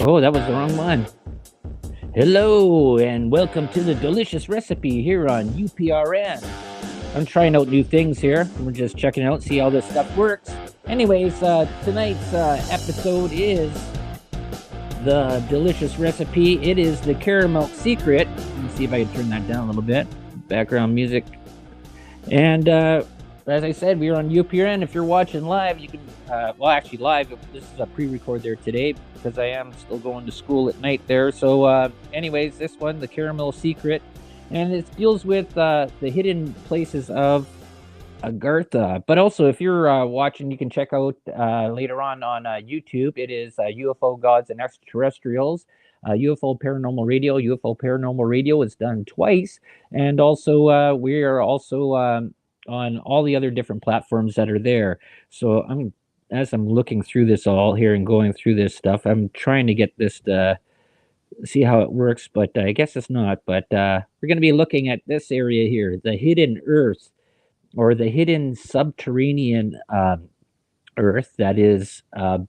Oh, that was the wrong one. Hello, and welcome to the delicious recipe here on UPRN. I'm trying out new things here. We're just checking out, see how this stuff works. Anyways, tonight's episode is the delicious recipe. It is the Caramilk secret. Let me see if I can turn that down a little bit. Background music. And as I said, we are on UPRN. If you're watching live, you can, actually live, this is a pre-record there today because I am still going to school at night there. So anyways, this one, the Caramel Secret, and it deals with the hidden places of Agartha. But also, if you're watching, you can check out later on YouTube. It is UFO Gods and Extraterrestrials. UFO Paranormal Radio. UFO Paranormal Radio is done twice. And also, we are also on all the other different platforms that are there. So as I'm looking through this all here and going through this stuff, I'm trying to get this to see how it works, but I guess it's not. But we're going to be looking at this area here, the hidden Earth, or the hidden subterranean Earth that is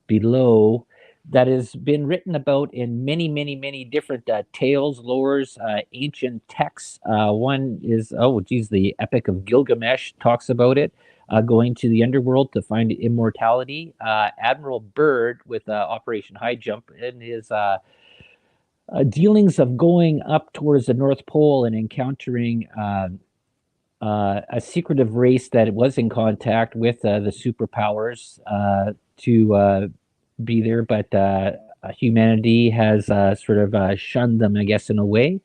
below, that has been written about in many, many, many different tales, lores, ancient texts. One is, oh, geez, the Epic of Gilgamesh talks about it, going to the underworld to find immortality. Admiral Byrd with Operation High Jump in his dealings of going up towards the North Pole and encountering a secretive race that was in contact with the superpowers to be there, but humanity has sort of shunned them, I guess, in a way.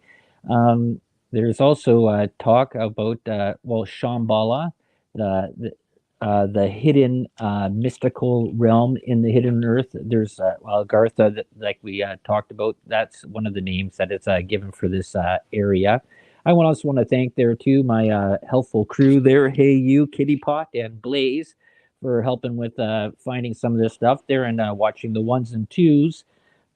There's also talk about Shambhala, the hidden mystical realm in the hidden earth. There's Gartha, that, like we talked about. That's one of the names that it's given for this area. I also want to thank there too my helpful crew there. Hey, you, Kitty Pot, and Blaze, for helping with finding some of this stuff there and watching the ones and twos.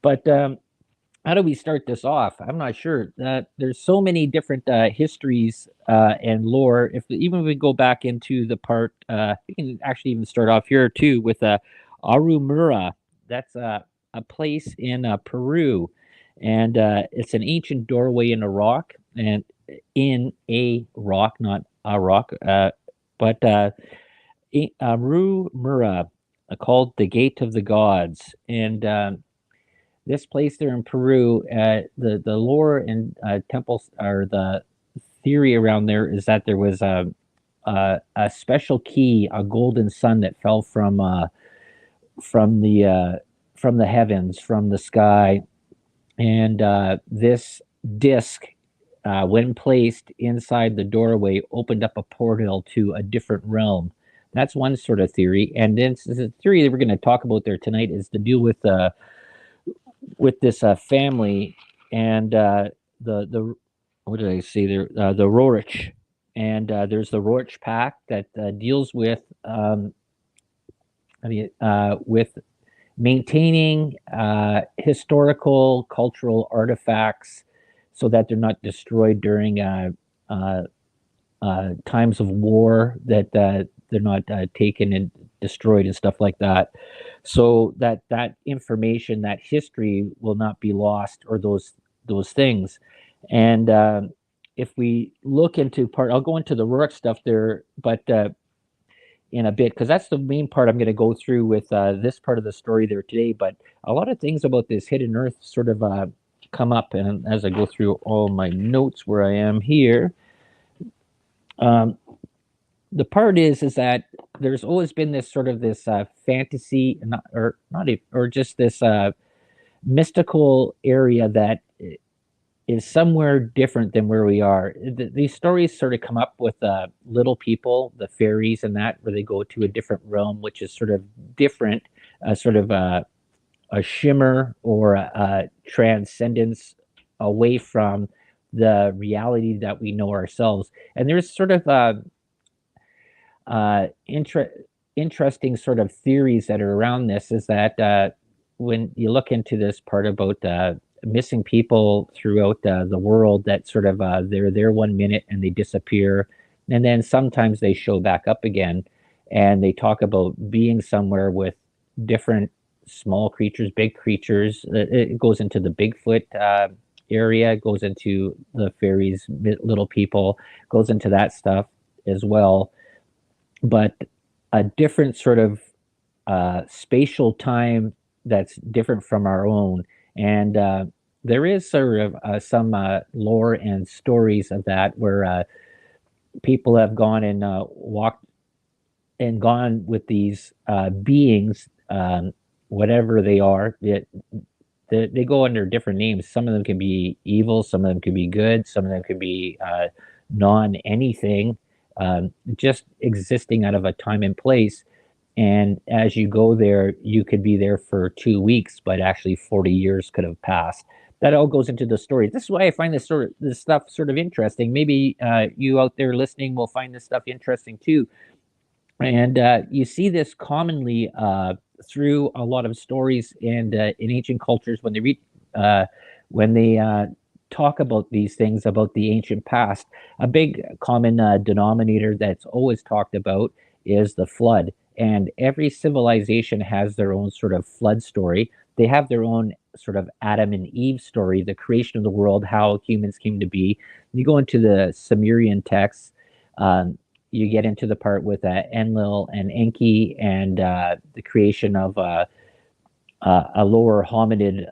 But how do we start this off? I'm not sure. There's so many different histories and lore. Even if we go back into the part, we can actually even start off here too with Arumura. That's a place in Peru, and it's an ancient doorway in a rock, and in a rock, not a rock, but Arumura, called the Gate of the Gods, and this place there in Peru, the lore and temples, or the theory around there, is that there was a special key, a golden sun that fell from the heavens, from the sky, and this disc, when placed inside the doorway, opened up a portal to a different realm. That's one sort of theory, and then the theory that we're going to talk about there tonight is to deal with this family and the what did I say there? The Rorich, and there's the Rorich Pact that deals with with maintaining historical cultural artifacts so that they're not destroyed during times of war, that they're not taken and destroyed and stuff like that, so that information, that history, will not be lost, or those things. And if we look into I'll go into the Rourke stuff there, but in a bit, because that's the main part I'm going to go through with this part of the story there today. But a lot of things about this hidden earth sort of come up, and as I go through all my notes where I am here, the part is that there's always been this sort of this fantasy, or just this mystical area that is somewhere different than where we are. These stories sort of come up with little people, the fairies, and that, where they go to a different realm, which is sort of different, sort of a shimmer or a transcendence away from the reality that we know ourselves. And there's sort of interesting sort of theories that are around this, is that when you look into this part about missing people throughout the world, that sort of they're there 1 minute and they disappear, and then sometimes they show back up again, and they talk about being somewhere with different small creatures, big creatures. It goes into the Bigfoot area, goes into the fairies, little people, goes into that stuff as well. But a different sort of spatial time that's different from our own. And there is sort of some lore and stories of that where people have gone and walked and gone with these beings, whatever they are. They go under different names. Some of them can be evil, some of them can be good, some of them could be non anything, just existing out of a time and place. And as you go there, you could be there for 2 weeks, but actually 40 years could have passed. That all goes into the story. This is why I find this stuff sort of interesting. Maybe you out there listening will find this stuff interesting too. And you see this commonly through a lot of stories and in ancient cultures when they read when they talk about these things about the ancient past. A big common denominator that's always talked about is the flood. And every civilization has their own sort of flood story. They have their own sort of Adam and Eve story, the creation of the world, how humans came to be. You go into the Sumerian texts, you get into the part with Enlil and Enki and the creation of a lower hominid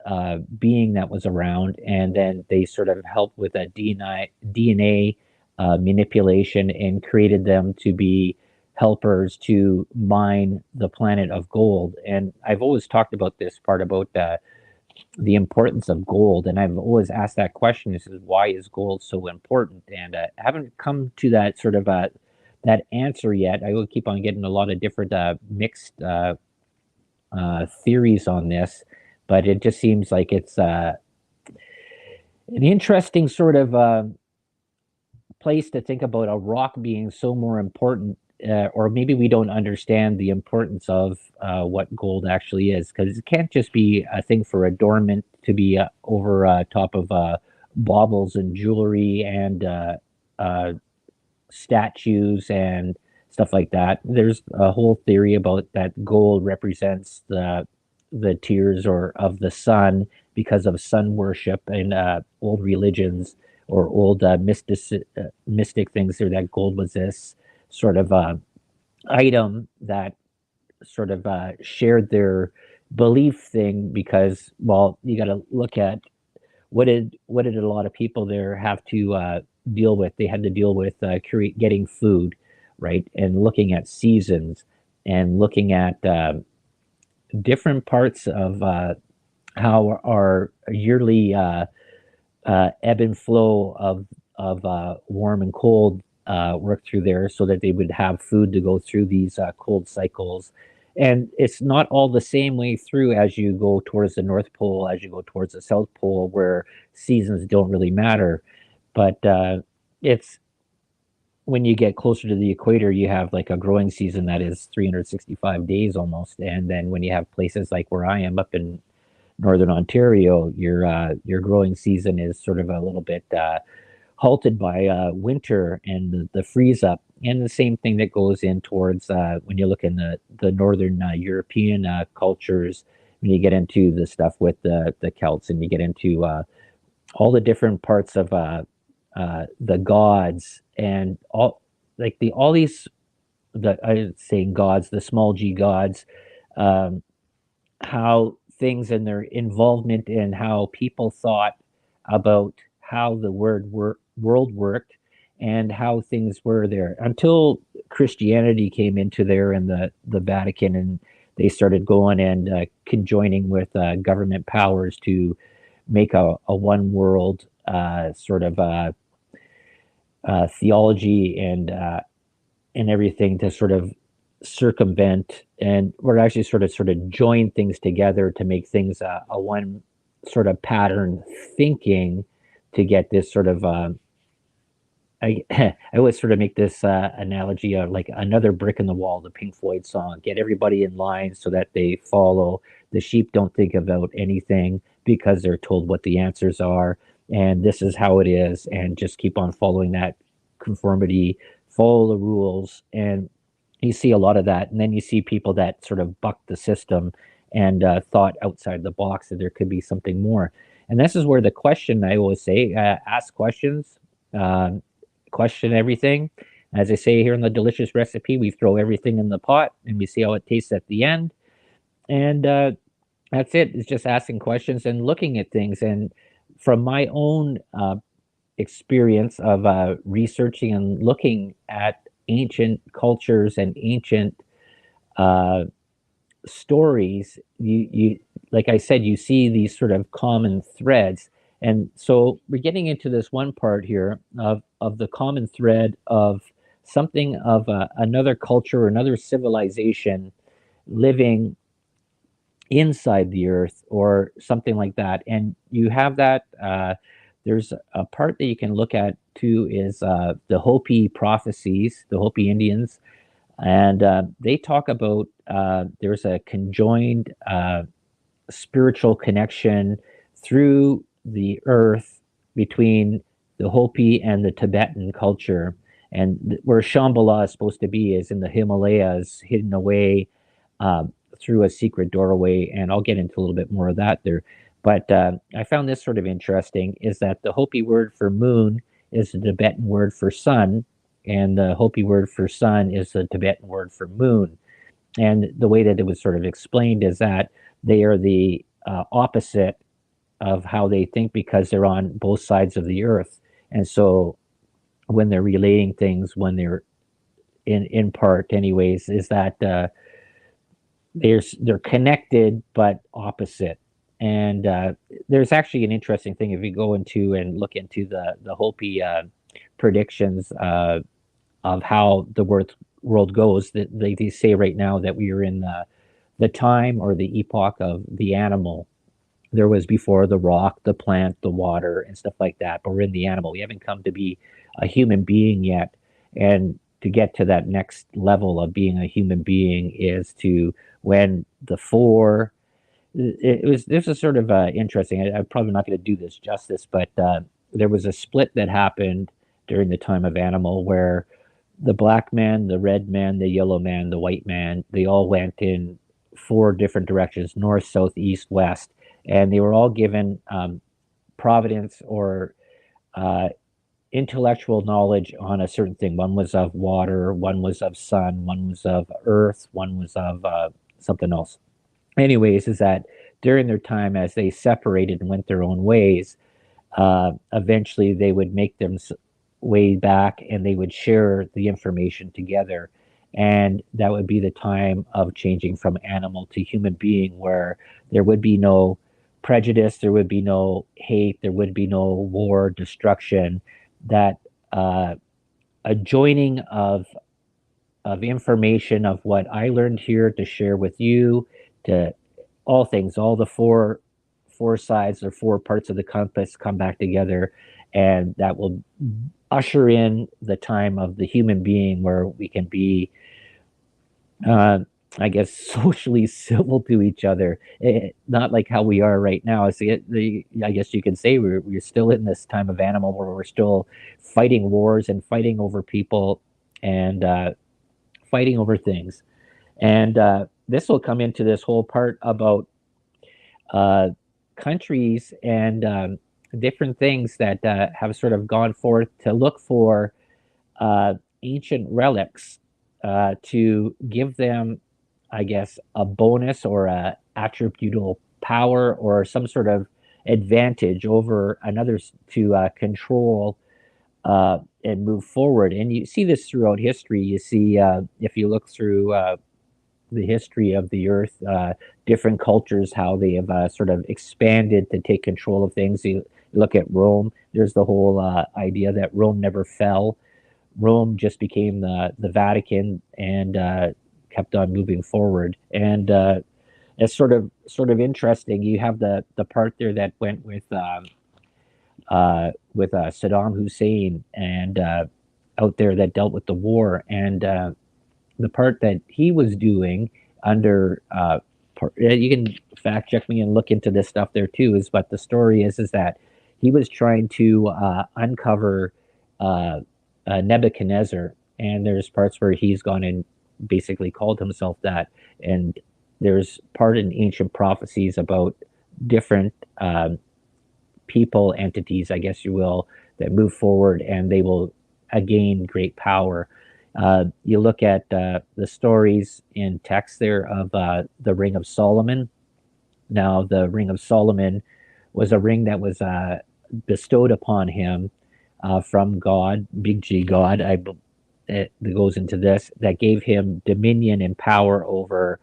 being that was around, and then they sort of helped with a DNA manipulation and created them to be helpers to mine the planet of gold. And I've always talked about this part about the importance of gold, and I've always asked that question: is why is gold so important? And I haven't come to that sort of that answer yet. I will keep on getting a lot of different mixed theories on this, but it just seems like it's an interesting sort of place to think about a rock being so more important, or maybe we don't understand the importance of what gold actually is, because it can't just be a thing for adornment to be over top of baubles and jewelry and statues and stuff like that. There's a whole theory about that gold represents the tears or of the sun because of sun worship in old religions or old mystic things. There, that gold was this sort of item that sort of shared their belief thing. Because, well, you got to look at what did a lot of people there have to deal with. They had to deal with getting food, right, and looking at seasons and looking at different parts of how our yearly ebb and flow of warm and cold work through there, so that they would have food to go through these cold cycles. And it's not all the same way through as you go towards the North Pole, as you go towards the South Pole, where seasons don't really matter. But it's when you get closer to the equator, you have like a growing season that is 365 days almost. And then when you have places like where I am up in northern Ontario, your growing season is sort of a little bit halted by winter and the freeze up. And the same thing that goes in towards when you look in the northern European cultures, when you get into the stuff with the Celts, and you get into all the different parts of the gods and all these, I say gods, the small g gods, how things and their involvement in how people thought about how the world worked and how things were there until Christianity came into there and the Vatican, and they started going and conjoining with government powers to make a one world sort of theology and everything to sort of circumvent, and we're actually sort of join things together to make things a one sort of pattern thinking, to get this sort of I I always sort of make this analogy of like another brick in the wall, the Pink Floyd song. Get everybody in line so that they follow. The sheep don't think about anything because they're told what the answers are, and this is how it is, and just keep on following that conformity, follow the rules, and you see a lot of that. And then you see people that sort of buck the system and thought outside the box that there could be something more. And this is where the question, I always say, ask questions, um, question everything. As I say here in the delicious recipe, we throw everything in the pot and we see how it tastes at the end. And that's it. It's just asking questions and looking at things. And from my own experience of researching and looking at ancient cultures and ancient uh, stories, you like I said, you see these sort of common threads. And so we're getting into this one part here of the common thread of something of another culture, another civilization living inside the earth or something like that. And you have that. There's a part that you can look at too is the Hopi prophecies, the Hopi Indians, and they talk about there's a conjoined spiritual connection through the earth between the Hopi and the Tibetan culture. And where Shambhala is supposed to be is in the Himalayas, hidden away through a secret doorway. And I'll get into a little bit more of that there. But I found this sort of interesting is that the Hopi word for moon is the Tibetan word for sun, and the Hopi word for sun is the Tibetan word for moon. And the way that it was sort of explained is that they are the opposite of how they think because they're on both sides of the earth. And so when they're relating things, when they're in part, anyways, is that they're connected but opposite. And there's actually an interesting thing if you go into and look into the Hopi predictions of how the world goes. That they say right now that we are in the time or the epoch of the animal. There was before the rock, the plant, the water, and stuff like that. But we're in the animal. We haven't come to be a human being yet. And to get to that next level of being a human being is to when the four. It was this is sort of interesting. I'm probably not going to do this justice, but there was a split that happened during the time of animal where the black man, the red man, the yellow man, the white man, they all went in four different directions: north, south, east, west, and they were all given providence or uh, intellectual knowledge on a certain thing. One was of water, one was of sun, one was of earth, one was of something else. Anyways, is that during their time as they separated and went their own ways, eventually they would make them way back and they would share the information together. And that would be the time of changing from animal to human being, where there would be no prejudice, there would be no hate, there would be no war, destruction. That a joining of information of what I learned here to share with you, to all things, all the four sides or four parts of the compass come back together, and that will usher in the time of the human being where we can be uh, I guess socially civil to each other, not like how we are right now. I guess you could say we're still in this time of animal where we're still fighting wars and fighting over people and fighting over things. And this will come into this whole part about uh, countries and different things that have sort of gone forth to look for uh, ancient relics to give them, I guess, a bonus or a attributable power or some sort of advantage over another to control and move forward. And you see this throughout history. You see, if you look through the history of the earth, different cultures, how they have sort of expanded to take control of things. You look at Rome, there's the whole idea that Rome never fell. Rome just became the Vatican and kept on moving forward. And it's sort of interesting. You have the part there that went with Saddam Hussein and out there that dealt with the war, and the part that he was doing under you can fact check me and look into this stuff there too. Is what the story is that he was trying to uncover Nebuchadnezzar, and there's parts where he's gone and basically called himself that, and there's part in ancient prophecies about different people, entities, I guess you will, that move forward and they will gain great power. You look at the stories in text there of the Ring of Solomon. Now, the Ring of Solomon was a ring that was bestowed upon him from God, big G God. It goes into this that gave him dominion and power over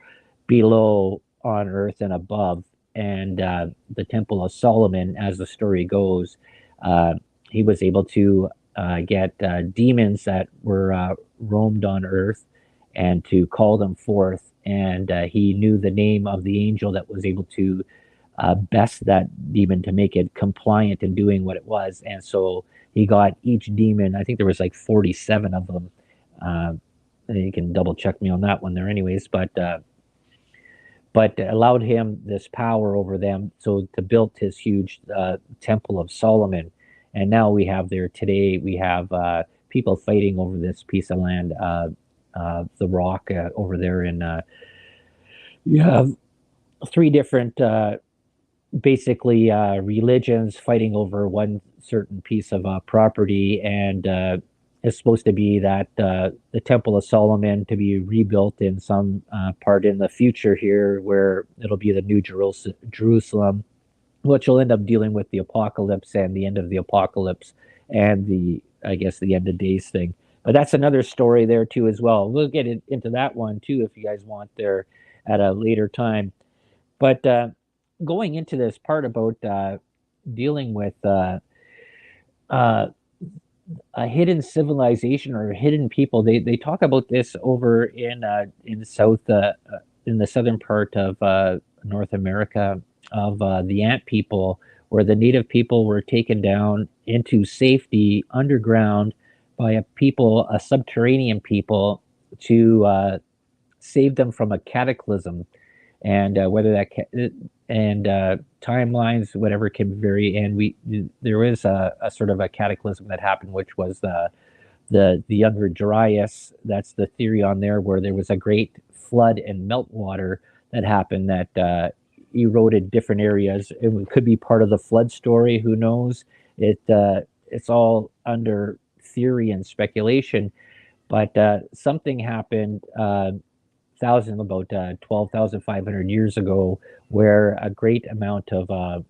below, on earth, and above. And the Temple of Solomon, as the story goes, uh, he was able to get demons that were roamed on earth and to call them forth. And he knew the name of the angel that was able to best that demon to make it compliant in doing what it was. And so he got each demon, I think there was like 47 of them. Uh, you can double check me on that one there, anyways. But allowed him this power over them, so to build his huge Temple of Solomon. And now we have there today, we have people fighting over this piece of land, the rock over there in. You have three different basically religions fighting over one certain piece of property, and it's supposed to be that the Temple of Solomon to be rebuilt in some part in the future here, where it'll be the New Jerusalem, which will end up dealing with the apocalypse and the end of the apocalypse and the, I guess, the end of days thing. But that's another story there too as well. We'll get into that one too if you guys want there at a later time. But going into this part about dealing with uh, a hidden civilization or hidden people, they talk about this over in in the southern part of North America, of the Ant people, where the native people were taken down into safety underground by a subterranean people, to save them from a cataclysm. And whether that and timelines, whatever, can vary. And there is a sort of a cataclysm that happened, which was the younger Dryas. That's the theory on there, where there was a great flood and meltwater that happened that eroded different areas. It could be part of the flood story. Who knows? It's all under theory and speculation. But something happened about 12,500 years ago, where a great amount of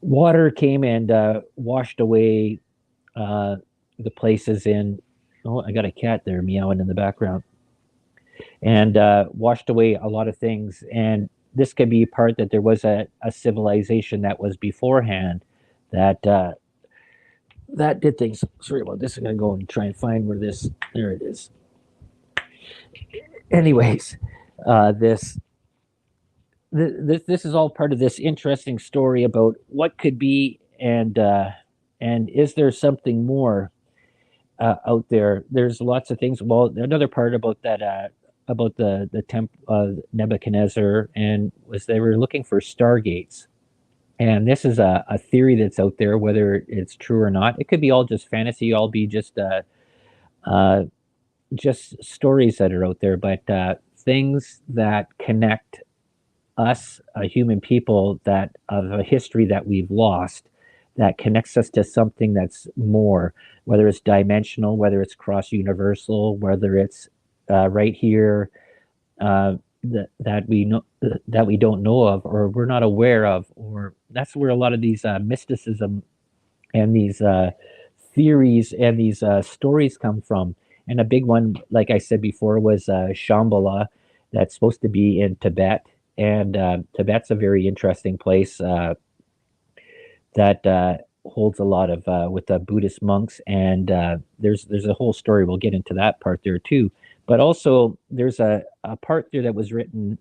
water came and washed away the places in. Oh, I got a cat there meowing in the background, and washed away a lot of things. And this could be part that there was a civilization that was beforehand that that did things. Sorry about this. I'm gonna go and try and find where this. There it is. Anyways, this this is all part of this interesting story about what could be, and is there something more out there? There's lots of things. Well, another part about that about the temp Nebuchadnezzar, and was they were looking for stargates. And this is a theory that's out there, whether it's true or not. It could be all just fantasy, all be uh, just stories that are out there, but things that connect us, human people, that of a history that we've lost, that connects us to something that's more, whether it's dimensional, whether it's cross universal, whether it's right here, that we know, that we don't know of, or we're not aware of. Or that's where a lot of these mysticism and these theories and these stories come from. And a big one, like I said before, was Shambhala, that's supposed to be in Tibet. And Tibet's a very interesting place that holds a lot of with the Buddhist monks. And there's a whole story. We'll get into that part there too. But also, there's a part there that was written.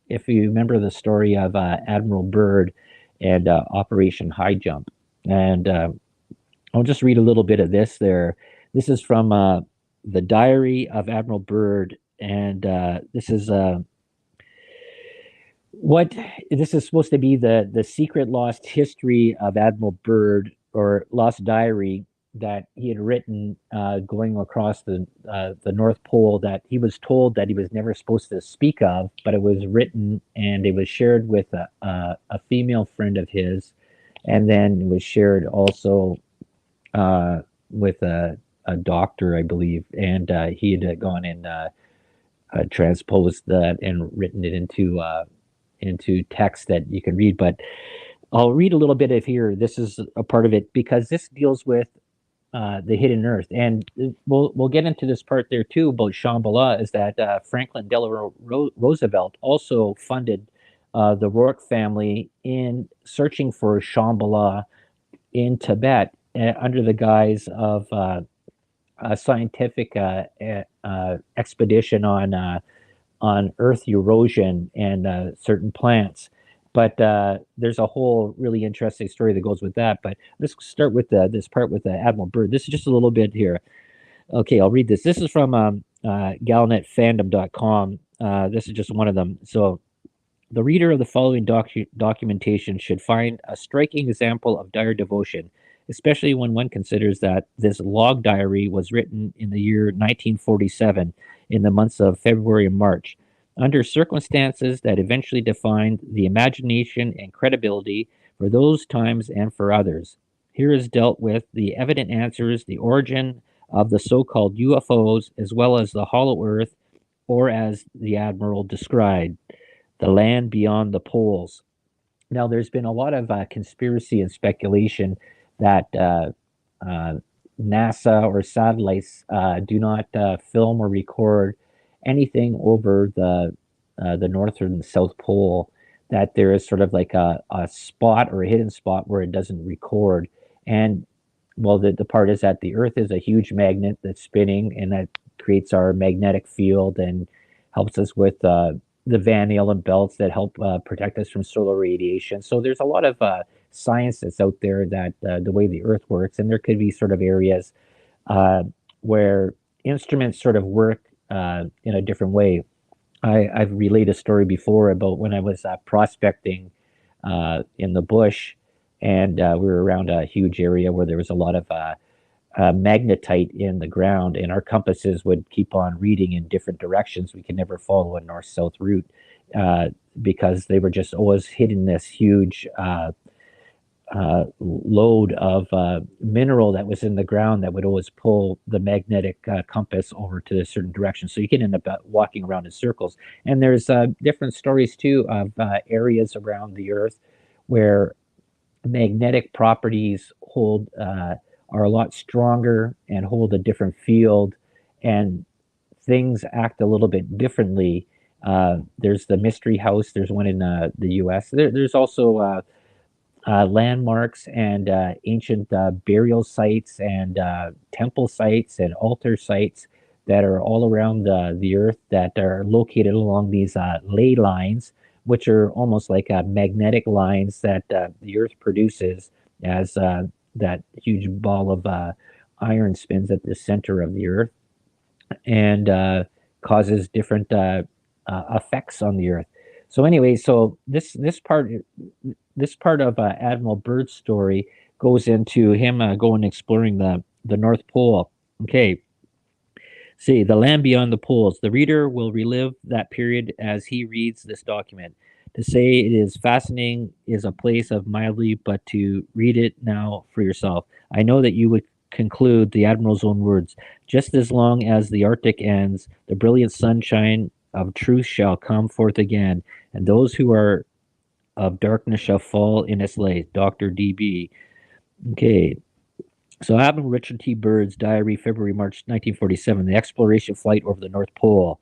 If you remember the story of Admiral Byrd and Operation High Jump, and I'll just read a little bit of this there. This is from the Diary of Admiral Byrd, and this is what this is supposed to be, the secret lost history of Admiral Byrd, or lost diary. that he had written going across the North Pole that he was told that he was never supposed to speak of, but it was written and it was shared with a female friend of his, and then it was shared also with a doctor, I believe, and he had gone and transposed that and written it into text that you can read. But I'll read a little bit of here. This is a part of it because this deals with the hidden earth, and we'll get into this part there too about Shambhala. Is that Franklin Delano Roosevelt also funded the Rourke family in searching for Shambhala in Tibet under the guise of a scientific expedition on earth erosion and certain plants. But there's a whole really interesting story that goes with that. But let's start with this part with Admiral Byrd. This is just a little bit here. Okay, I'll read this. This is from galnetfandom.com. This is just one of them. So the reader of the following documentation should find a striking example of dire devotion, especially when one considers that this log diary was written in the year 1947 in the months of February and March, under circumstances that eventually defined the imagination and credibility for those times and for others. Here is dealt with the evident answers, the origin of the so called UFOs, as well as the hollow earth, or as the Admiral described, the land beyond the poles. Now, there's been a lot of conspiracy and speculation that uh, NASA or satellites do not film or record anything over the north and south pole. That there is sort of like a spot or a hidden spot where it doesn't record. And well, the part is that the Earth is a huge magnet that's spinning, and that creates our magnetic field and helps us with the Van Allen belts that help protect us from solar radiation. So there's a lot of science that's out there that the way the Earth works, and there could be sort of areas uh, where instruments sort of work in a different way. I've relayed a story before about when I was prospecting in the bush, and we were around a huge area where there was a lot of magnetite in the ground, and our compasses would keep on reading in different directions. We could never follow a north-south route because they were just always hitting this huge load of mineral that was in the ground that would always pull the magnetic compass over to a certain direction. So you can end up walking around in circles. And there's different stories too of areas around the Earth where magnetic properties hold are a lot stronger and hold a different field, and things act a little bit differently. There's the Mystery House. There's one in the U.S. There's also landmarks and ancient burial sites and temple sites and altar sites that are all around the earth that are located along these ley lines, which are almost like magnetic lines that the earth produces as that huge ball of iron spins at the center of the earth and causes different effects on the earth. So anyway, so this part of Admiral Byrd's story goes into him going exploring the North Pole. Okay, see the land beyond the poles. The reader will relive that period as he reads this document. To say it is fascinating is a place of mildly, but to read it now for yourself, I know that you would conclude the Admiral's own words. Just as long as the Arctic ends, the brilliant sunshine of truth shall come forth again, and those who are of darkness shall fall in its light. Dr. D.B. Okay. So Admiral Richard T. Byrd's diary, February, March 1947, the exploration flight over the North Pole.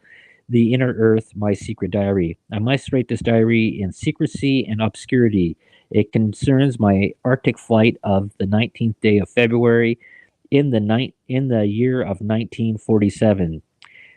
The Inner Earth, My Secret Diary. I must write this diary in secrecy and obscurity. It concerns my Arctic flight of the 19th day of February in the year of 1947.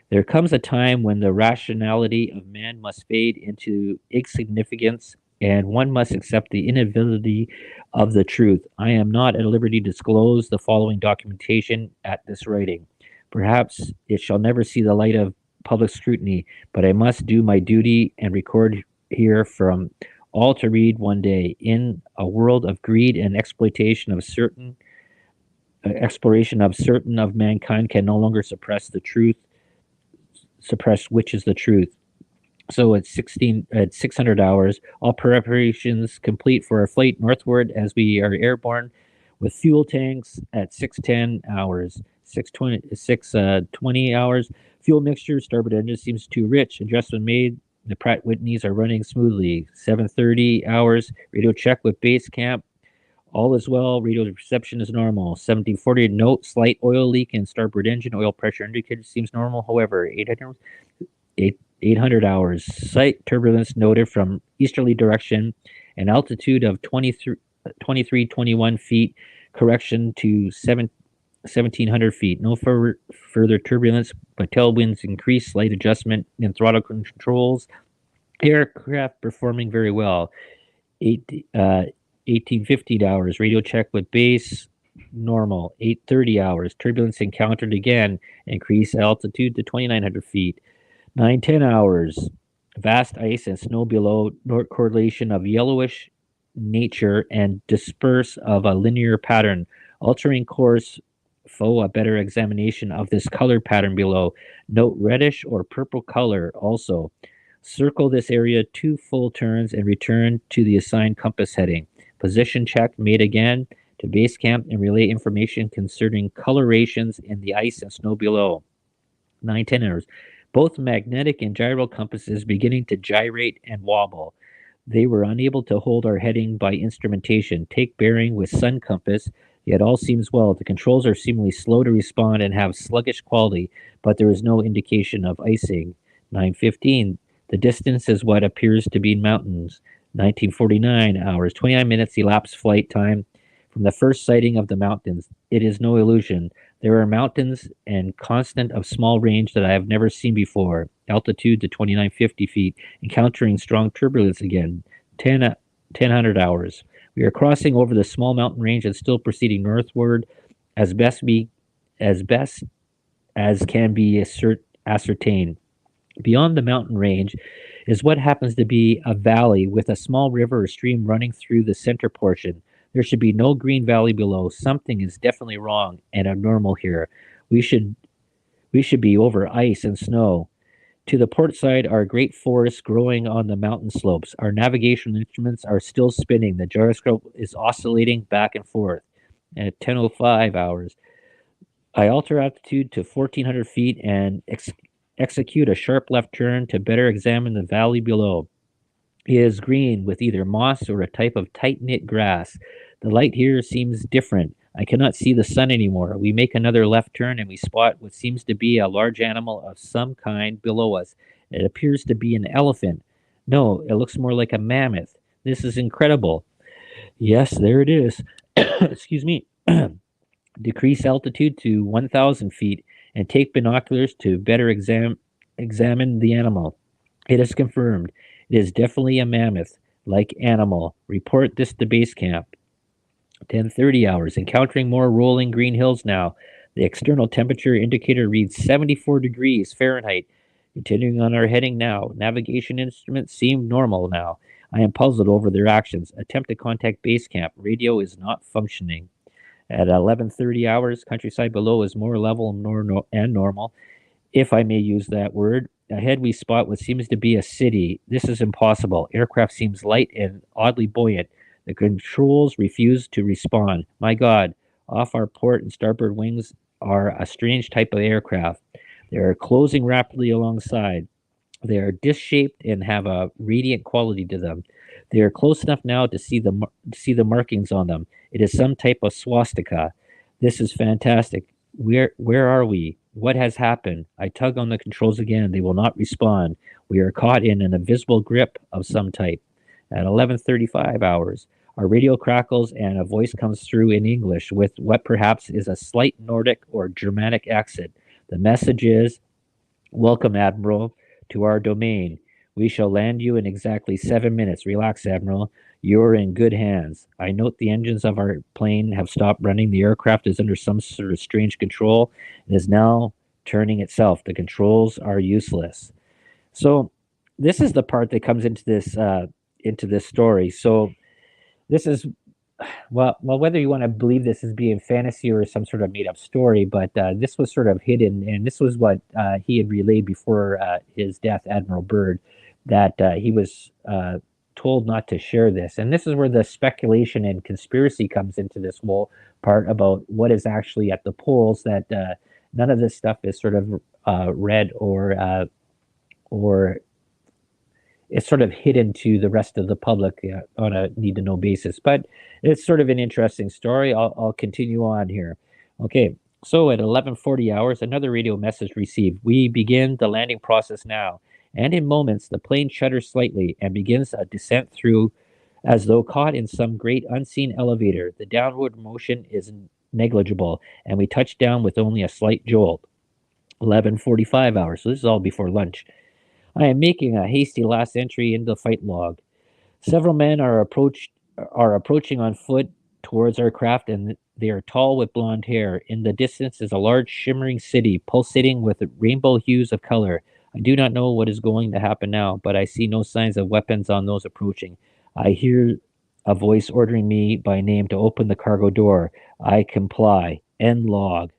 There comes a time when the rationality of man must fade into insignificance, and one must accept the inevitability of the truth. I am not at liberty to disclose the following documentation at this writing. Perhaps it shall never see the light of public scrutiny, but I must do my duty and record here from all to read one day. In a world of greed and exploitation of certain exploration of certain of mankind can no longer suppress which is the truth. So at 600 hours, all preparations complete for our flight northward as we are airborne with fuel tanks at 610 hours, 620 hours. Fuel mixture, starboard engine seems too rich. Adjustment made. The Pratt Whitneys are running smoothly. 730 hours. Radio check with base camp. All is well. Radio reception is normal. 1740 note. Slight oil leak in starboard engine. Oil pressure indicator seems normal. However, 800 hours. Slight turbulence noted from easterly direction. An altitude of 21 feet. Correction to 1,700 feet. No further turbulence, but tailwinds increase. Slight adjustment in throttle controls. Aircraft performing very well. 1850 hours. Radio check with base. Normal. 830 hours. Turbulence encountered again. Increase altitude to 2,900 feet. 910 hours. Vast ice and snow below. Correlation of yellowish nature and disperse of a linear pattern. Altering course. A better examination of this color pattern below. Note reddish or purple color also. Circle this area 2 full turns and return to the assigned compass heading. Position check made again to base camp and relay information concerning colorations in the ice and snow below. 910 hours. Both magnetic and gyro compasses beginning to gyrate and wobble. They were unable to hold our heading by instrumentation. Take bearing with sun compass, yet all seems well. The controls are seemingly slow to respond and have sluggish quality, but there is no indication of icing. 9:15. The distance is what appears to be mountains. 1949 hours, 29 minutes elapsed flight time from the first sighting of the mountains. It is no illusion. There are mountains and constant of small range that I have never seen before. Altitude to 2,950 feet, encountering strong turbulence again. 1,000 hours. We are crossing over the small mountain range and still proceeding northward as best as can be ascertained. Beyond the mountain range is what happens to be a valley with a small river or stream running through the center portion. There should be no green valley below. Something is definitely wrong and abnormal here. We should be over ice and snow. To the port side are great forests growing on the mountain slopes. Our navigation instruments are still spinning. The gyroscope is oscillating back and forth. At 10:05 hours, I alter altitude to 1,400 feet and execute a sharp left turn to better examine the valley below. It is green with either moss or a type of tight knit grass. The light here seems different. I cannot see the sun anymore. We make another left turn and we spot what seems to be a large animal of some kind below us. It appears to be an elephant. No, it looks more like a mammoth. This is incredible. Yes, there it is. Excuse me. Decrease altitude to 1,000 feet and take binoculars to better examine the animal. It is confirmed. It is definitely a mammoth-like animal. Report this to base camp. 10:30 hours. Encountering more rolling green hills now. The external temperature indicator reads 74 degrees Fahrenheit. Continuing on our heading now. Navigation instruments seem normal now. I am puzzled over their actions. Attempt to contact base camp. Radio is not functioning. At 11:30 hours, countryside below is more level and normal, if I may use that word. Ahead we spot what seems to be a city. This is impossible. Aircraft seems light and oddly buoyant. The controls refuse to respond. My God, off our port and starboard wings are a strange type of aircraft. They are closing rapidly alongside. They are disc-shaped and have a radiant quality to them. They are close enough now to see the markings on them. It is some type of swastika. This is fantastic. Where are we? What has happened? I tug on the controls again. They will not respond. We are caught in an invisible grip of some type. At 11:35 hours, our radio crackles and a voice comes through in English with what perhaps is a slight Nordic or Germanic accent. The message is, "Welcome, Admiral, to our domain. We shall land you in exactly 7 minutes. Relax, Admiral. You're in good hands. I note the engines of our plane have stopped running. The aircraft is under some sort of strange control. It is now turning itself. The controls are useless." So this is the part that comes into this story. So this is well, whether you want to believe this as being fantasy or some sort of made up story, but this was sort of hidden, and this was what he had relayed before his death, Admiral Byrd, that he was told not to share this. And this is where the speculation and conspiracy comes into this whole part about what is actually at the polls, that none of this stuff is sort of read or it's sort of hidden to the rest of the public on a need to know basis. But it's sort of an interesting story. I'll continue on here. Okay, so at 11:40 hours, another radio message received. We begin the landing process now. And in moments, the plane shudders slightly and begins a descent through as though caught in some great unseen elevator. The downward motion is negligible, and we touch down with only a slight jolt. 11:45 hours. So this is all before lunch. I am making a hasty last entry in the fight log. Several men are approaching on foot towards our craft, and they are tall with blonde hair. In the distance is a large shimmering city, pulsating with rainbow hues of color. I do not know what is going to happen now, but I see no signs of weapons on those approaching. I hear a voice ordering me by name to open the cargo door. I comply. End log.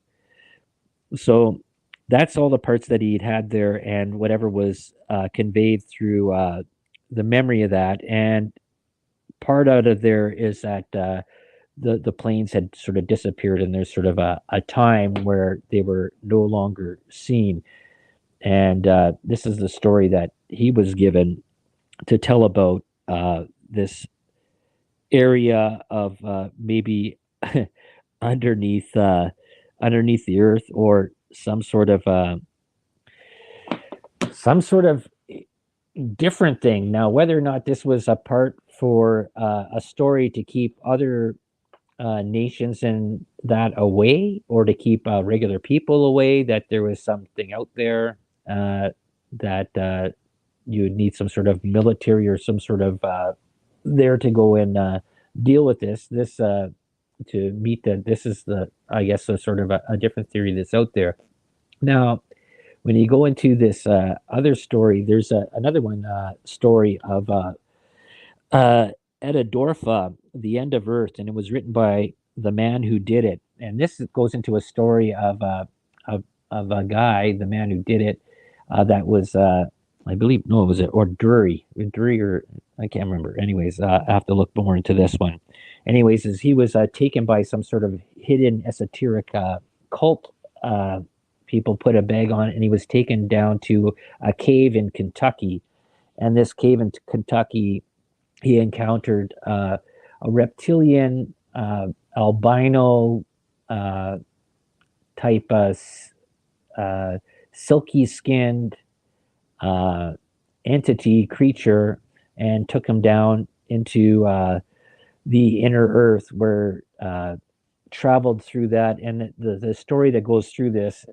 So that's all the parts that he'd had there, and whatever was conveyed through the memory of that. And part out of there is that the planes had sort of disappeared, and there's sort of a time where they were no longer seen. And this is the story that he was given to tell about this area of maybe underneath underneath the earth, or some sort of different thing. Now, whether or not this was a part for a story to keep other nations and that away, or to keep regular people away, that there was something out there that you would need some sort of military or some sort of there to go and deal with this to meet the this is the I guess a sort of a different theory that's out there. Now, when you go into this other story, there's another one story of uh, Edda Dorfa, The End of Earth, and it was written by the man who did it. And this goes into a story of a guy, the man who did it, that was, I believe, no, it was or Dury, or I can't remember. Anyways, I have to look more into this one. Anyways, as he was taken by some sort of hidden esoteric cult. People put a bag on it, and he was taken down to a cave in Kentucky. And this cave in Kentucky, he encountered a reptilian, albino type silky skinned entity creature, and took him down into the inner earth, where traveled through that. And the story that goes through this,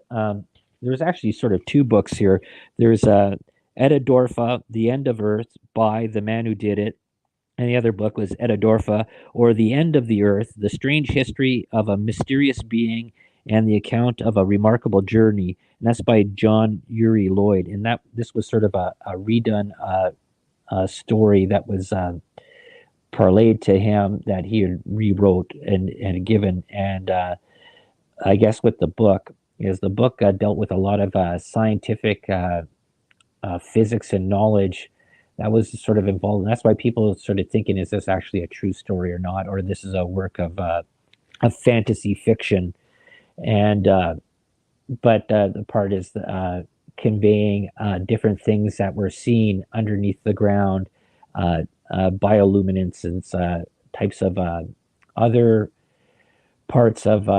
there's actually sort of two books here. There's Edda Dorfa, The End of Earth, by the man who did it. And the other book was Edda Dorfa, or The End of the Earth, The Strange History of a Mysterious Being and the Account of a Remarkable Journey. And that's by John Uri Lloyd. And this was sort of a redone story that was parlayed to him, that he had rewrote and given. And I guess with the book dealt with a lot of scientific physics and knowledge that was sort of involved. And that's why people started thinking, is this actually a true story or not, or this is a work of fantasy fiction. And but the part is conveying different things that were seen underneath the ground, bioluminescence, types of other parts of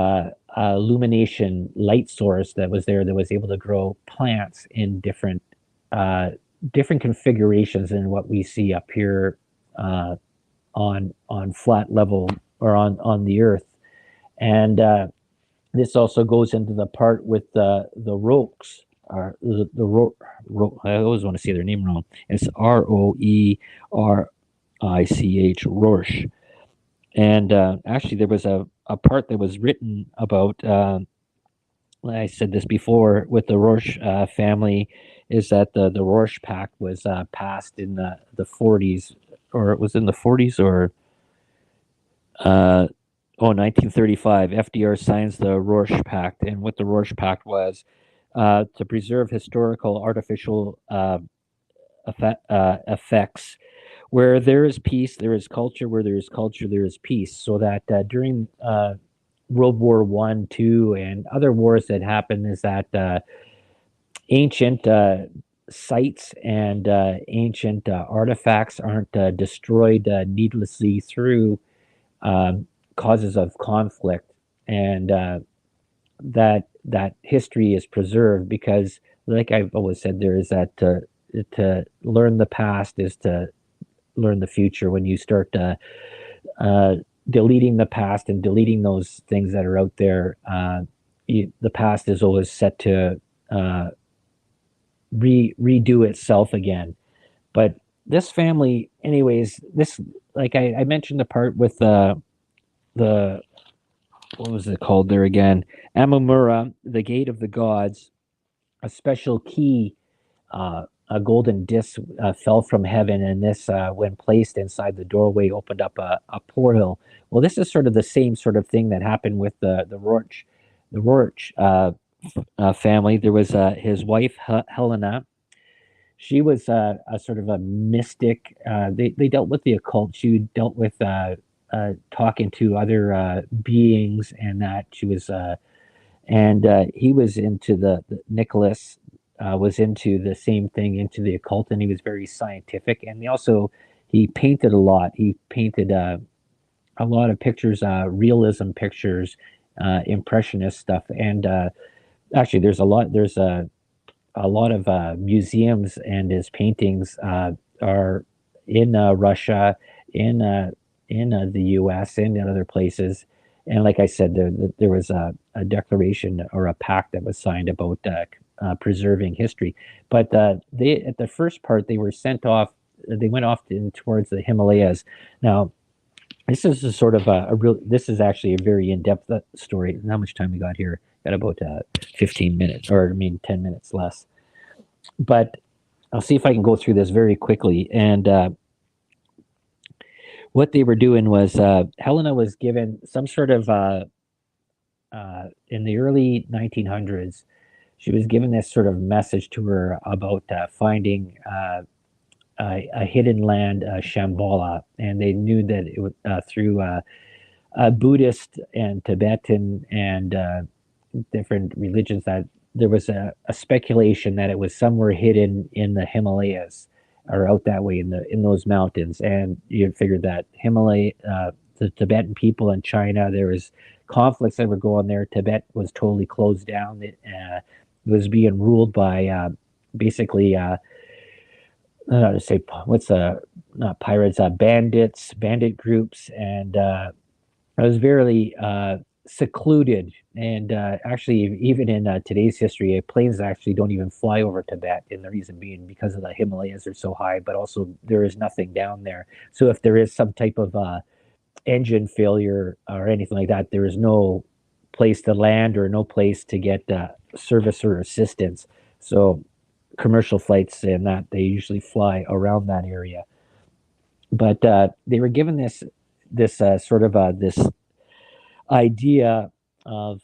illumination light source that was there, that was able to grow plants in different configurations than what we see up here on flat level, or on the earth. And this also goes into the part with the Roques, or I always want to say their name wrong. It's Roerich, Rorsch. And actually, there was a part that was written about, I said this before, with the Rorsch family, is that the Rorsch Pact was passed in the 40s, or it was in the 40s, or Uh, 1935, FDR signs the Rorsch Pact, and what the Rorsch Pact was to preserve historical artificial effects. Where there is peace, there is culture. Where there is culture, there is peace. So that during World War One, two, and other wars that happened, is that ancient sites and ancient artifacts aren't destroyed needlessly through causes of conflict, and that history is preserved because, like I've always said, there is that to learn the past is to learn the future. When you start uh, deleting the past and deleting those things that are out there, the past is always set to uh, redo itself again. But this family, anyways, this, like I mentioned, the part with the what was it called there again? Amamura, the gate of the gods. A special key, a golden disc, fell from heaven, and this, when placed inside the doorway, opened up a portal. Well, this is sort of the same sort of thing that happened with the Rourke family. There was his wife Helena. She was a sort of a mystic. They dealt with the occult. She dealt with talking to other beings, and that she was and he was into the Nicholas was into the same thing, into the occult, and he was very scientific. And he painted a lot. He painted a lot of pictures, realism pictures, impressionist stuff, and actually, There's a lot of museums, and his paintings are in Russia, in the U.S., and in other places. And like I said, there was a declaration or a pact that was signed about preserving history. But they, at the first part, they were sent off. They went off towards the Himalayas. Now, this is a sort of a real. This is actually a very in-depth story. How much time we got here? Got about 15 minutes, or I mean 10 minutes less. But I'll see if I can go through this very quickly. And what they were doing was, Helena was given some sort of in the early 1900s. She was given this sort of message to her about finding a hidden land, Shambhala, and they knew that it was through Buddhist and Tibetan and different religions, that there was a speculation that it was somewhere hidden in the Himalayas, or out that way in those mountains. And you figured that the Tibetan people in China, there was conflicts that were going there. Tibet was totally closed down. It was being ruled by basically to say what's not pirates, bandit groups, and it was very secluded. And actually, even in today's history, planes actually don't even fly over Tibet, and the reason being because of the Himalayas are so high, but also there is nothing down there. So if there is some type of engine failure or anything like that, there is no place to land or no place to get service or assistance. So commercial flights and that, they usually fly around that area. But they were given this sort of this idea of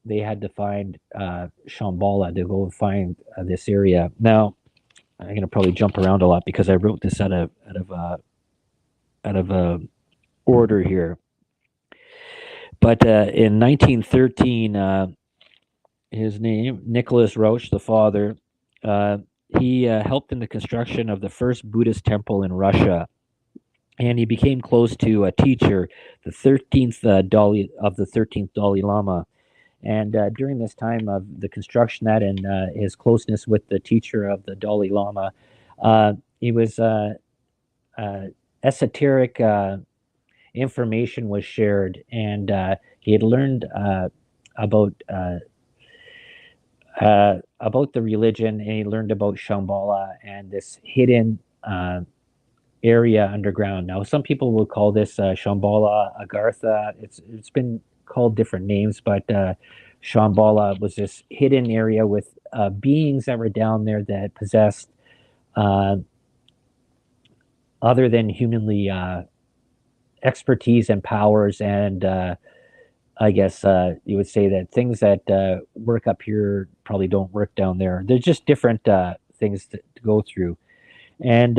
they had to find Shambhala, to go and find this area. Now I'm going to probably jump around a lot because I wrote this out of order here. But in 1913, his name Nicholas Roche, the father, he helped in the construction of the first Buddhist temple in Russia, and he became close to a teacher, the 13th Dalai Lama. And during this time of the construction, that and his closeness with the teacher of the Dalai Lama, he was esoteric information was shared, and he had learned about the religion, and he learned about Shambhala and this hidden area underground. Now, some people will call this Shambhala Agartha. It's been called different names, but Shambhala was this hidden area with beings that were down there that possessed other than humanly expertise and powers, and I guess you would say that things that work up here probably don't work down there. They're just different things to go through. And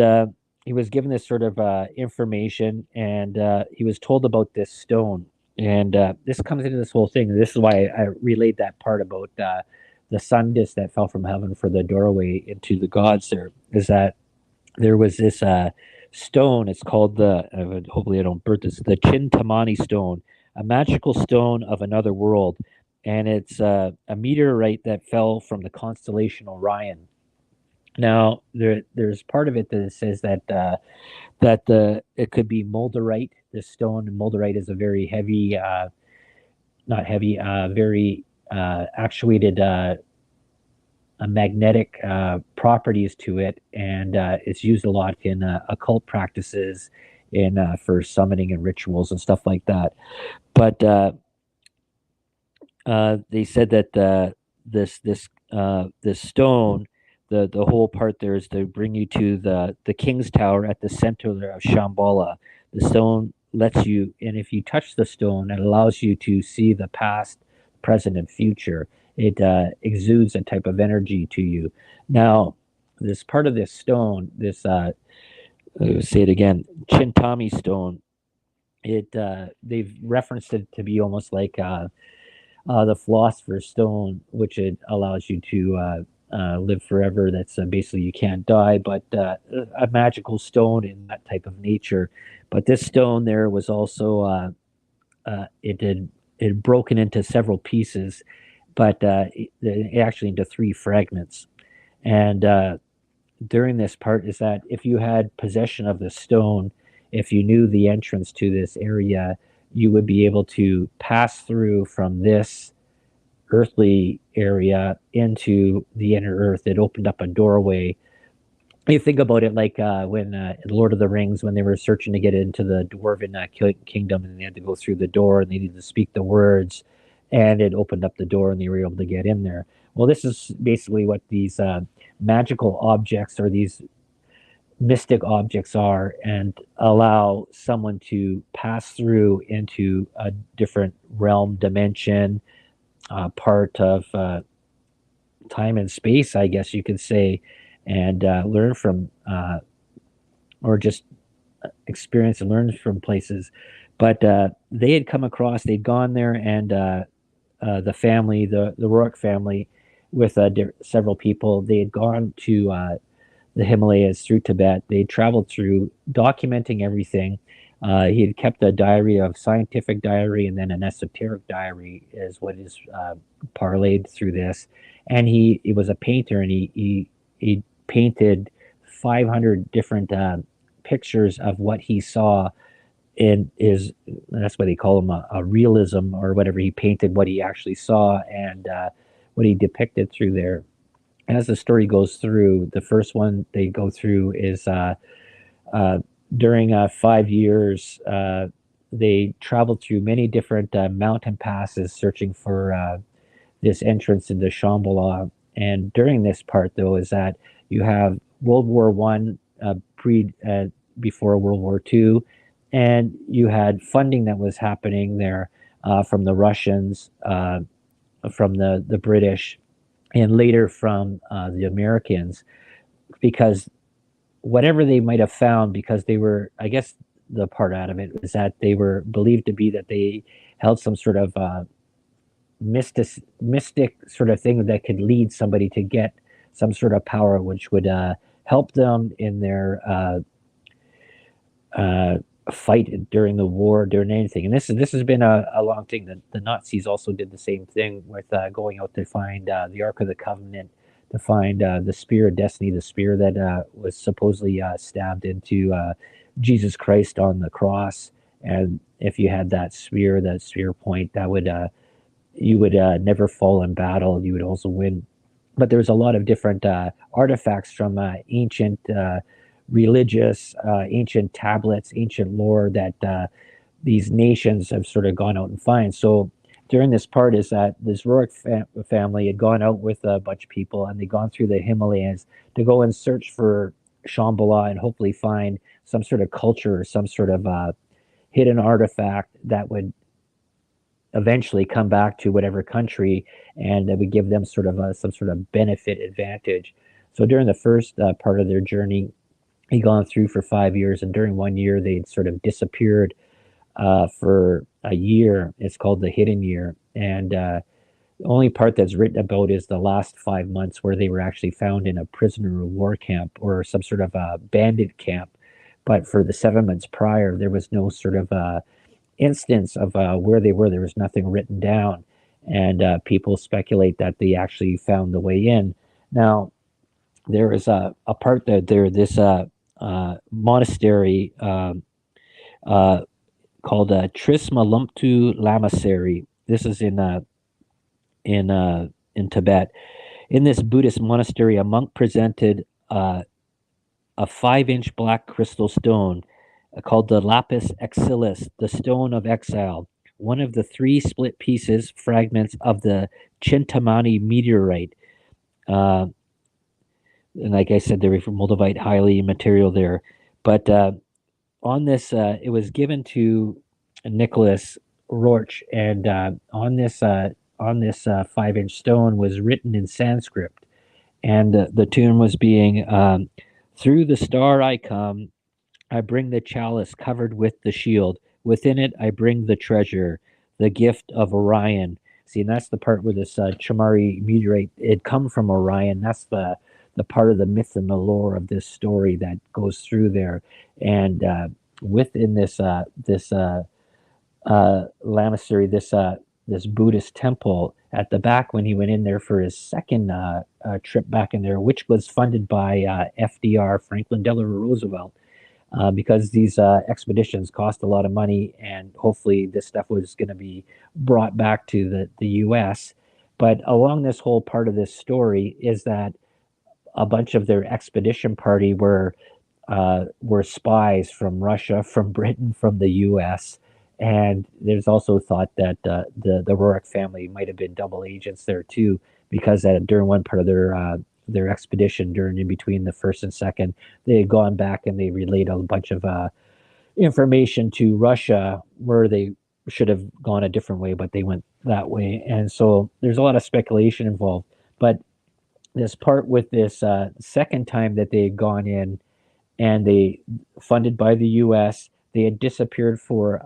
he was given this sort of information, and he was told about this stone. And this comes into this whole thing. This is why I relayed that part about the sun disk that fell from heaven for the doorway into the gods. There is that there was this stone. It's called hopefully I don't burn this, the Chintamani stone, a magical stone of another world. And it's a meteorite that fell from the constellation Orion. Now, there's part of it that says that it could be molderite. This stone, molderite, is a very heavy, not heavy, very actuated magnetic properties to it, and it's used a lot in occult practices, in for summoning and rituals and stuff like that. But they said that this stone, the whole part there is to bring you to the king's tower at the center of Shambhala. The stone lets you, and if you touch the stone, it allows you to see the past, present, and future. It exudes a type of energy to you. Now, this part of this stone, this say it again, Chintami stone. They've referenced it to be almost like the philosopher's stone, which it allows you to live forever. That's basically you can't die, but a magical stone in that type of nature. But this stone there was also it had broken into several pieces, but actually into three fragments. And during this part is that if you had possession of the stone, if you knew the entrance to this area, you would be able to pass through from this earthly area into the inner earth. It opened up a doorway. You think about it like when in Lord of the Rings, when they were searching to get into the dwarven kingdom, and they had to go through the door, and they needed to speak the words, and it opened up the door, and they were able to get in there. Well, this is basically what these magical objects, or these mystic objects, are, and allow someone to pass through into a different realm, dimension, part of time and space, I guess you could say, and learn from, or just experience and learn from places. But they had come across, they'd gone there, and the family, the Rourke family, with several people, they had gone to the Himalayas through Tibet. They traveled through, documenting everything. He had kept a diary, of scientific diary, and then an esoteric diary is what is parlayed through this. And he was a painter, and he painted 500 different pictures of what he saw in his, that's why they call him a realism or whatever. He painted what he actually saw, and what he depicted through there. As the story goes through, the first one they go through is during 5 years, they traveled through many different mountain passes searching for this entrance into Shambhala. And during this part, though, is that you have World War One, before World War Two, and you had funding that was happening there from the Russians, from the British, and later from the Americans, because whatever they might have found, because they were, I guess the part out of it was that they were believed to be that they held some sort of mystic sort of thing that could lead somebody to get some sort of power, which would help them in their fight during the war, during anything. And this has been a long thing. The Nazis also did the same thing with going out to find the Ark of the Covenant, to find the Spear of Destiny, the spear that was supposedly stabbed into Jesus Christ on the cross. And if you had that spear point, that would you would never fall in battle. You would also win. But there's a lot of different artifacts from ancient religious, ancient tablets, ancient lore that these nations have sort of gone out and find. So during this part is that this Rourke family had gone out with a bunch of people, and they'd gone through the Himalayas to go and search for Shambhala and hopefully find some sort of culture or some sort of hidden artifact that would eventually come back to whatever country, and that would give them sort of some sort of benefit advantage. So during the first part of their journey, he'd gone through for 5 years, and during 1 year they'd sort of disappeared for a year. It's called the hidden year, and the only part that's written about is the last 5 months, where they were actually found in a prisoner of war camp or some sort of a bandit camp. But for the 7 months prior, there was no sort of instance of where they were. There was nothing written down, and people speculate that they actually found the way in. Now, there is a part that there this monastery uh, called Trismalumptu Lamasery. This is in Tibet. In this Buddhist monastery, a monk presented a 5-inch black crystal stone called the lapis exilis, the stone of exile, one of the 3 split pieces, fragments of the Chintamani meteorite. Uh, and like I said, there was moldavite highly material there. But on this, it was given to Nicholas Rourke, and on this 5-inch stone was written in Sanskrit, and the tune was being through the star I come, I bring the chalice covered with the shield. Within it, I bring the treasure, the gift of Orion. See, and that's the part where this Chamari meteorite it come from Orion. That's the part of the myth and the lore of this story that goes through there. And within this lamasery, this Buddhist temple at the back, when he went in there for his second trip back in there, which was funded by FDR, Franklin Delano Roosevelt, because these expeditions cost a lot of money, and hopefully this stuff was going to be brought back to the U.S. But along this whole part of this story is that a bunch of their expedition party were spies from Russia, from Britain, from the U.S. And there's also thought that the Rourke family might have been double agents there too, because during one part of their expedition, during in between the first and second, they had gone back and they relayed a bunch of information to Russia, where they should have gone a different way, but they went that way. And so there's a lot of speculation involved. But this part with this second time that they had gone in, and they funded by the U.S. They had disappeared for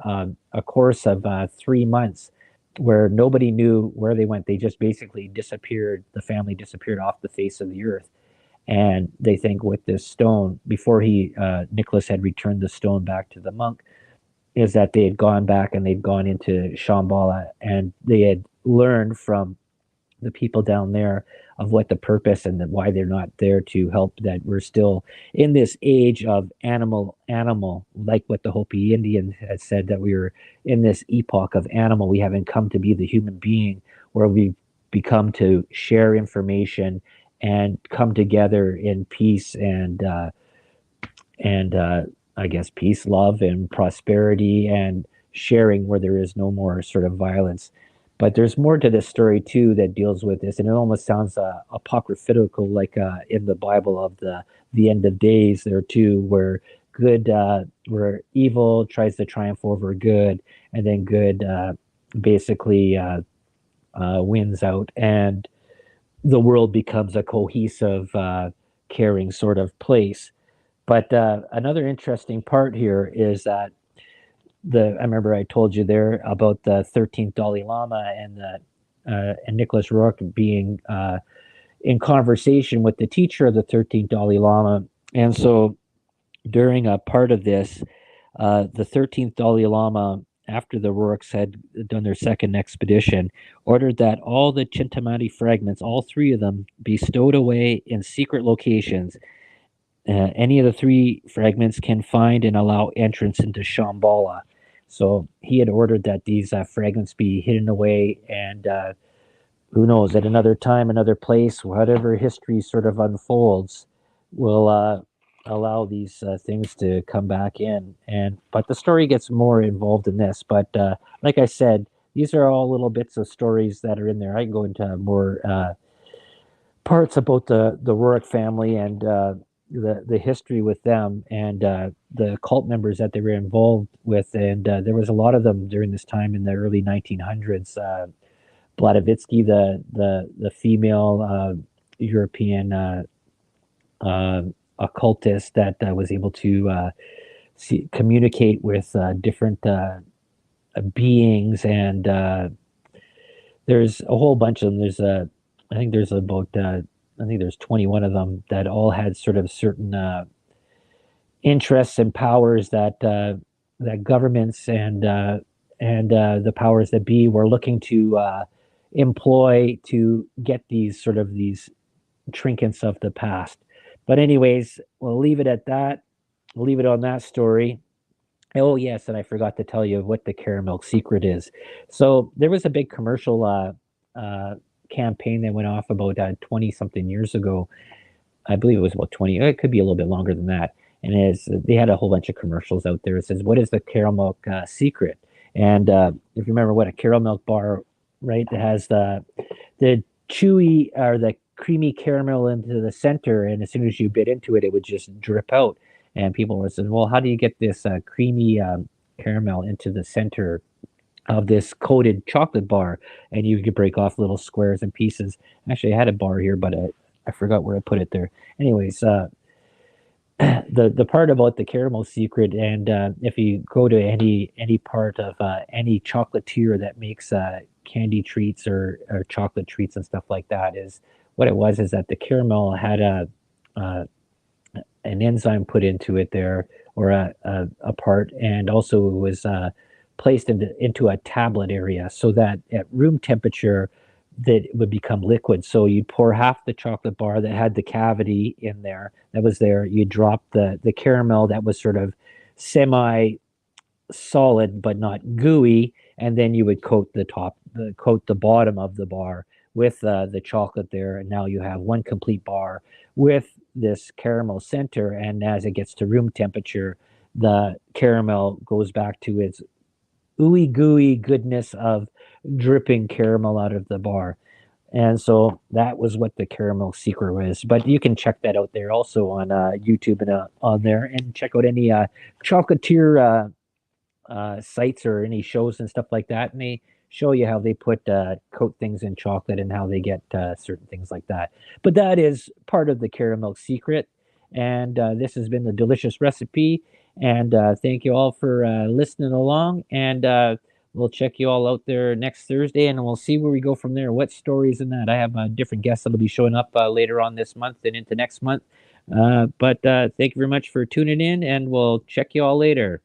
a course of 3 months, where nobody knew where they went. They just basically disappeared. The family disappeared off the face of the earth. And they think with this stone, before Nicholas had returned the stone back to the monk, is that they had gone back and they'd gone into Shambhala, and they had learned from the people down there of what the purpose and why they're not there to help, that we're still in this age of animal, like what the Hopi Indian had said, that we were in this epoch of animal. We haven't come to be the human being, where we've become to share information and come together in peace and I guess peace, love, and prosperity, and sharing where there is no more sort of violence. But there's more to this story too that deals with this, and it almost sounds apocryphal, like in the Bible, of the end of days there too, where where evil tries to triumph over good, and then good basically wins out, and the world becomes a cohesive, caring sort of place. But another interesting part here is that I remember I told you there about the 13th Dalai Lama and Nicholas Rourke being in conversation with the teacher of the 13th Dalai Lama. And so during a part of this, the 13th Dalai Lama, after the Rourkes had done their second expedition, ordered that all the Chintamani fragments, all 3 of them, be stowed away in secret locations. Any of the 3 fragments can find and allow entrance into Shambhala. So he had ordered that these fragments be hidden away, and who knows, at another time, another place, whatever history sort of unfolds, will allow these things to come back in. But the story gets more involved in this. But like I said, these are all little bits of stories that are in there. I can go into more parts about the Rourke family and the history with them and the cult members that they were involved with, and there was a lot of them during this time in the early 1900s. Blavatsky, the female European uh, occultist that was able to communicate with different beings, and there's a whole bunch of them. I think there's about, I think there's 21 of them that all had sort of certain interests and powers that governments and the powers that be were looking to employ to get these trinkets of the past. But anyways, we'll leave it at that. We'll leave it on that story. Oh yes, and I forgot to tell you what the Caramilk secret is. So there was a big commercial campaign that went off about 20 something years ago. I believe it was about 20. It could be a little bit longer than that. And they had a whole bunch of commercials out there. It says, "What is the Caramilk secret?" And if you remember what a Caramilk bar, right, it has the chewy or the creamy caramel into the center, and as soon as you bit into it, it would just drip out. And people were saying, "Well, how do you get this creamy caramel into the center of this coated chocolate bar?" And you could break off little squares and pieces. Actually, I had a bar here, but I forgot where I put it there. Anyways, the part about the caramel secret, and if you go to any part of any chocolatier that makes candy treats or chocolate treats and stuff like that, is what it was is that the caramel had uh, an enzyme put into it there, or a part, and also it was placed into a tablet area so that at room temperature that it would become liquid. So you pour half the chocolate bar that had the cavity in there that was there. You drop the caramel that was sort of semi solid but not gooey, and then you would coat the bottom of the bar with the chocolate there, and now you have one complete bar with this caramel center. And as it gets to room temperature, the caramel goes back to its ooey gooey goodness of dripping caramel out of the bar. And so that was what the caramel secret was. But you can check that out there also on YouTube and on there, and check out any chocolatier sites or any shows and stuff like that, and they show you how they put coat things in chocolate and how they get certain things like that. But that is part of the caramel secret, and this has been the delicious recipe. And thank you all for listening along. And we'll check you all out there next Thursday, and we'll see where we go from there. What stories and that I have different guests that'll be showing up later on this month and into next month. But thank you very much for tuning in, and we'll check you all later.